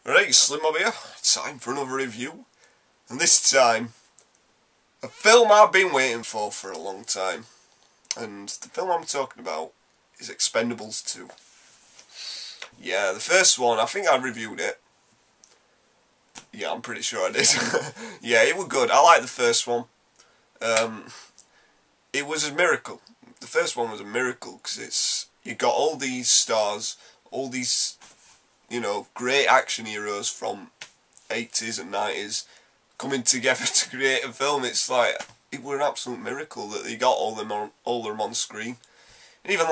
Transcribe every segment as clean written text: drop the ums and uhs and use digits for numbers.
Right, SlimmBob here. Time for another review. And this time, a film I've been waiting for a long time. And the film I'm talking about is Expendables 2. Yeah, the first one, I think I reviewed it. Yeah, I'm pretty sure I did. Yeah, it was good. I like the first one. It was a miracle. The first one was a miracle because you got all these stars, all these, great action heroes from 80s and 90s coming together to create a film. It's like, it was an absolute miracle that they got all of them on screen. And even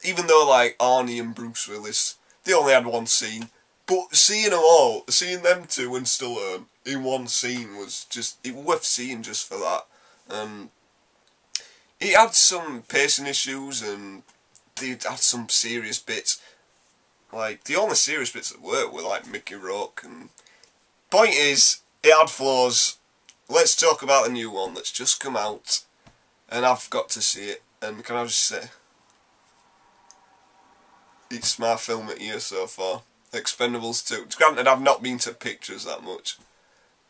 even though like Arnie and Bruce Willis, they only had one scene, but seeing them two and Stallone in one scene was it was worth seeing just for that. It had some pacing issues and they had some serious bits. Like, the only serious bits that worked were like Mickey Rourke. And point is, it had flaws. Let's talk about the new one that's just come out, and I've got to see it. And can I just say, it's my film of the year so far. Expendables 2. Granted, I've not been to pictures that much,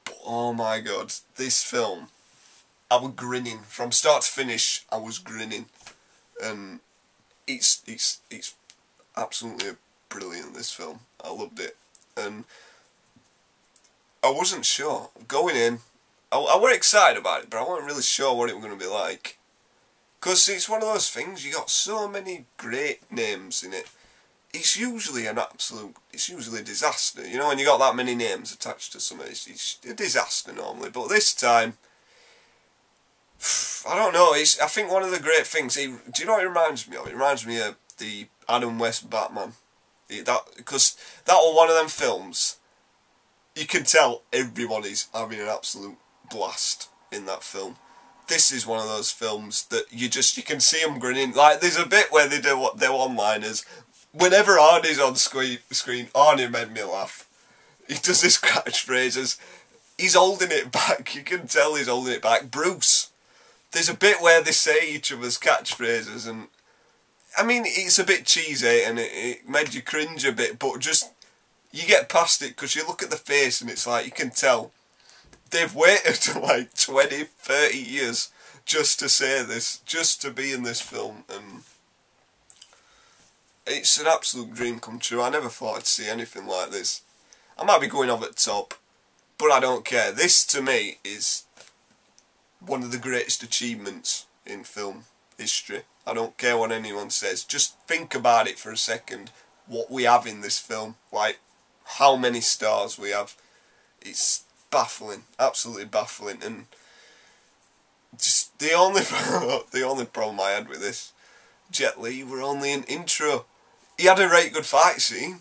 but oh my god, this film, I was grinning from start to finish. I was grinning, and it's absolutely brilliant. This film, I loved it, and I wasn't sure going in. I were excited about it, but I wasn't really sure what it was going to be like. Because it's one of those things, you got so many great names in it. It's usually a disaster, when you got that many names attached to something, it's a disaster normally. But this time, I don't know, I think one of the great things, do you know what it reminds me of? It reminds me of the Adam West Batman. Because that was one of them films, you can tell everyone is having an absolute blast in that film. This is one of those films that you can see them grinning. Like, there's a bit where they do their one-liners. Whenever Arnie's on screen, Arnie made me laugh. He does his catchphrases. He's holding it back. You can tell he's holding it back. Bruce. There's a bit where they say each other's catchphrases, and I mean, it's a bit cheesy and it made you cringe a bit, but just, you get past it because you look at the face and it's like, you can tell they've waited like 20, 30 years just to say this, just to be in this film, and it's an absolute dream come true. I never thought I'd see anything like this. I might be going over the top, but I don't care. This, to me, is one of the greatest achievements in film history. I don't care what anyone says. Just think about it for a second, what we have in this film. Like, how many stars we have. It's baffling, absolutely baffling. And just the only problem I had with this, Jet Li were only an intro. He had a right good fight scene,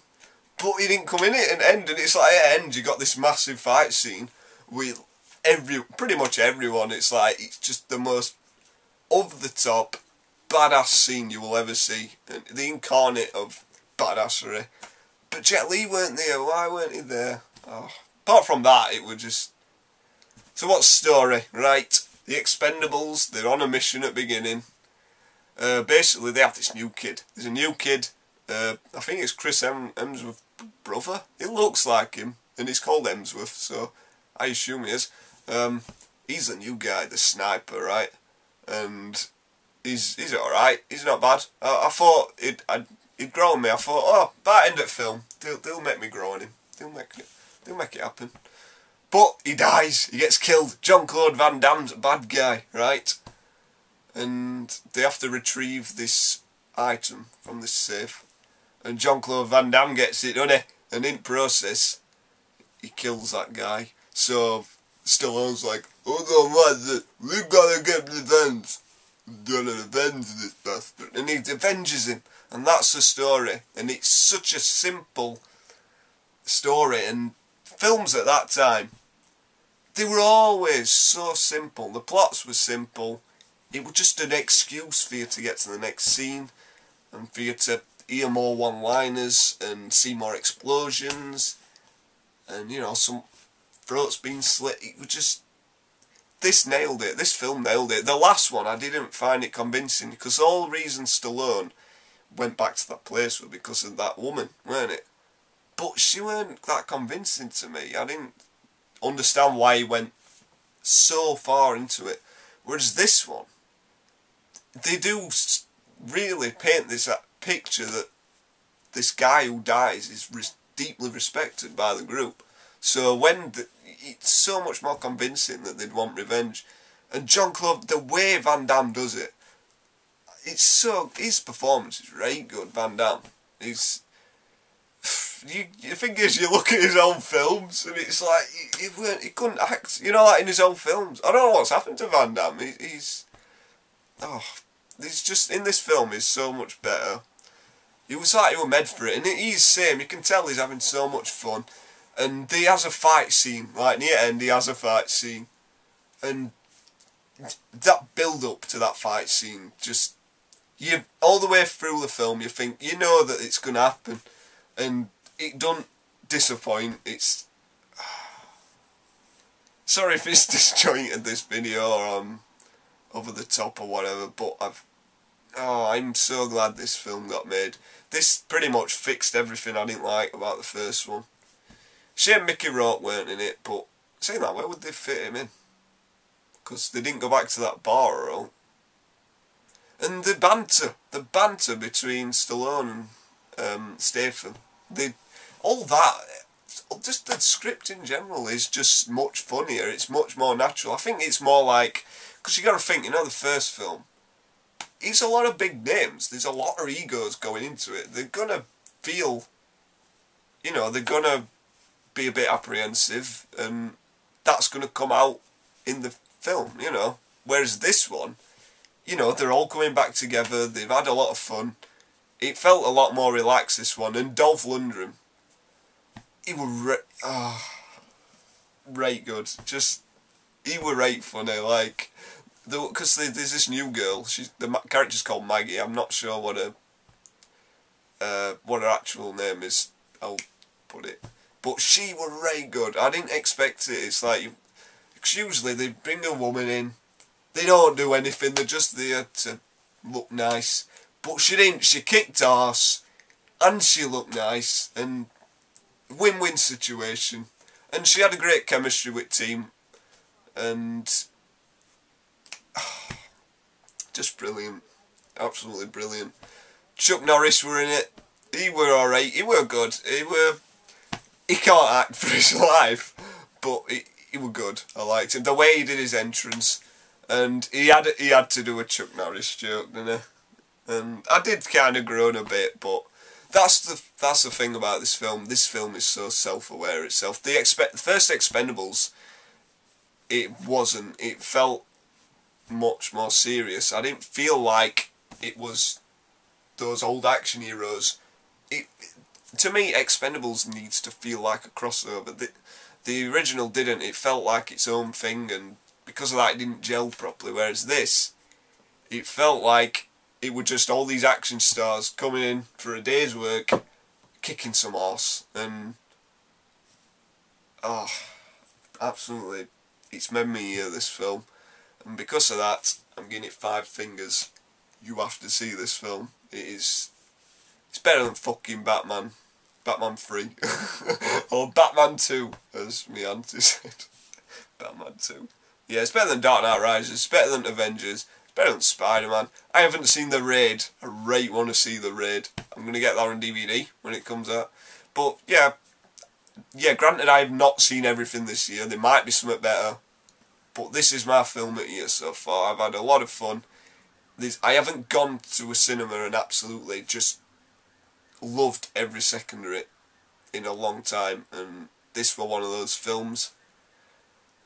but he didn't come in it and end. And it's like, at the end, you got this massive fight scene with pretty much everyone. It's like, it's just the most over the top badass scene you will ever see, and the incarnate of badassery. But Jet Li weren't there. Why weren't he there? Oh. Apart from that, it was just... So what's the story? Right, the Expendables, they're on a mission at the beginning. Basically, they have this new kid. There's a new kid, I think it's Chris Hemsworth's brother. It looks like him, and he's called Hemsworth, so I assume he is. He's the new guy, the sniper, right? And he's alright, he's not bad. I thought he'd grow on me. I thought, oh, by the end of the film, they'll make me grow on him. They'll make it happen. But he dies. He gets killed. Jean-Claude Van Damme's a bad guy, right? And they have to retrieve this item from this safe. And Jean-Claude Van Damme gets it, doesn't he? And in process, he kills that guy. So Stallone's like, hold on, lads, we gotta get revenge. We're gonna avenge this bastard. And he avenges him. And that's the story. And it's such a simple story, and films at that time, they were always so simple. The plots were simple. It was just an excuse for you to get to the next scene, and for you to hear more one-liners and see more explosions, and some throats being slit. It was just, this nailed it. This film nailed it. The last one, I didn't find it convincing, because all the reason Stallone went back to that place was because of that woman, weren't it? but she weren't that convincing to me. I didn't understand why he went so far into it. Whereas this one, they do really paint this picture that this guy who dies is deeply respected by the group. So when it's so much more convincing that they'd want revenge. And Jean-Claude, the way Van Damme does it, his performance is right good. Van Damme, the thing is, you look at his own films and it's like he couldn't act, you know, like in his own films. I don't know what's happened to Van Damme. He's just in this film he's so much better. He was like he was made for it, and he's same. You can tell he's having so much fun, and he has a fight scene. Like near the end, he has a fight scene, and that build up to that fight scene, just all the way through the film, you think you know that it's gonna happen, and it don't disappoint. It's sorry if it's disjointed this video or over the top or whatever, but I'm so glad this film got made. This pretty much fixed everything I didn't like about the first one. Shame Mickey Rourke weren't in it, but saying that, where would they fit him in? Because they didn't go back to that bar, or and the banter between Stallone and Statham, just the script in general is just much funnier. It's much more natural. I think it's more like, because you got to think, you know, the first film, it's a lot of big names. There's a lot of egos going into it. They're gonna feel, you know, they're gonna be a bit apprehensive, and that's gonna come out in the film, you know. Whereas this one, you know, they're all coming back together. They've had a lot of fun. It felt a lot more relaxed, this one. And Dolph Lundgren, he was right good. He was right funny, like. Because there's this new girl, the character's called Maggie. I'm not sure what her actual name is. I'll put it, but she was right good. I didn't expect it. It's like, cause usually they bring a woman in, they don't do anything. They're just there to look nice. But she didn't. She kicked ass, and she looked nice, and win-win situation. And she had a great chemistry with team, and. Just brilliant, absolutely brilliant. Chuck Norris were in it. He were alright. He were good. He can't act for his life, but he were good. I liked him. The way he did his entrance, and he had to do a Chuck Norris joke, didn't he? And I did kind of groan a bit, but that's the thing about this film. This film is so self-aware itself. The first Expendables, it wasn't. It felt much more serious. I didn't feel like it was those old action heroes. To me, Expendables needs to feel like a crossover. The original didn't. It felt like its own thing, and because of that it didn't gel properly. Whereas this, it felt like it were just all these action stars coming in for a day's work, kicking some ass, and absolutely, it's made me hear this film. And because of that, I'm giving it 5 fingers. You have to see this film. It's better than fucking Batman 3. Or Batman 2, as my auntie said. Batman 2. Yeah, it's better than Dark Knight Rises. It's better than Avengers. It's better than Spider-Man. I haven't seen The Raid. I right want to see The Raid. I'm going to get that on DVD when it comes out. But yeah, granted I have not seen everything this year. There might be something better. But this is my film of the year so far. I've had a lot of fun. I haven't gone to a cinema and absolutely just loved every second of it in a long time. And this was one of those films.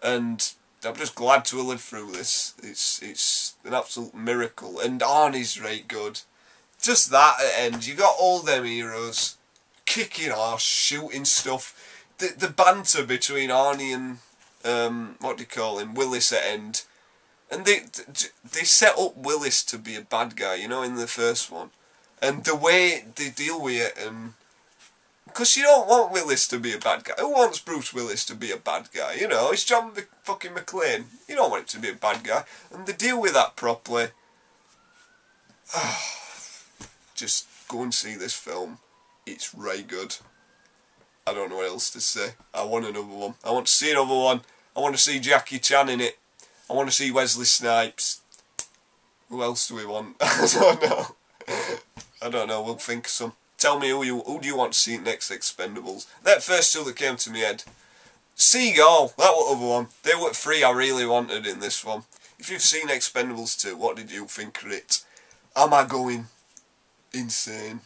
And I'm just glad to have lived through this. It's an absolute miracle. And Arnie's right good. Just that at the end. You got all them heroes kicking ass, shooting stuff. The banter between Arnie and what do you call him, Willis at end, and they set up Willis to be a bad guy, you know, in the first one, and the way they deal with it, and because you don't want Willis to be a bad guy. Who wants Bruce Willis to be a bad guy? You know, it's John fucking McClane. You don't want him to be a bad guy, and they deal with that properly. Just go and see this film. It's right good. I don't know what else to say. I want another one. I want to see another one. I want to see Jackie Chan in it. I want to see Wesley Snipes. Who else do we want? I don't know. I don't know. We'll think of some. Tell me who do you want to see next Expendables? That first two that came to my head. Seagull, that was the other one. They were three I really wanted in this one. If you've seen Expendables 2, what did you think of it? Am I going insane?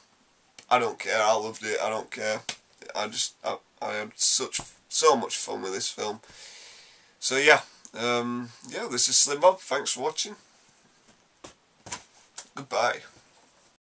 I don't care. I loved it. I don't care. I had so much fun with this film. So yeah, this is SlimmBob. Thanks for watching. Goodbye.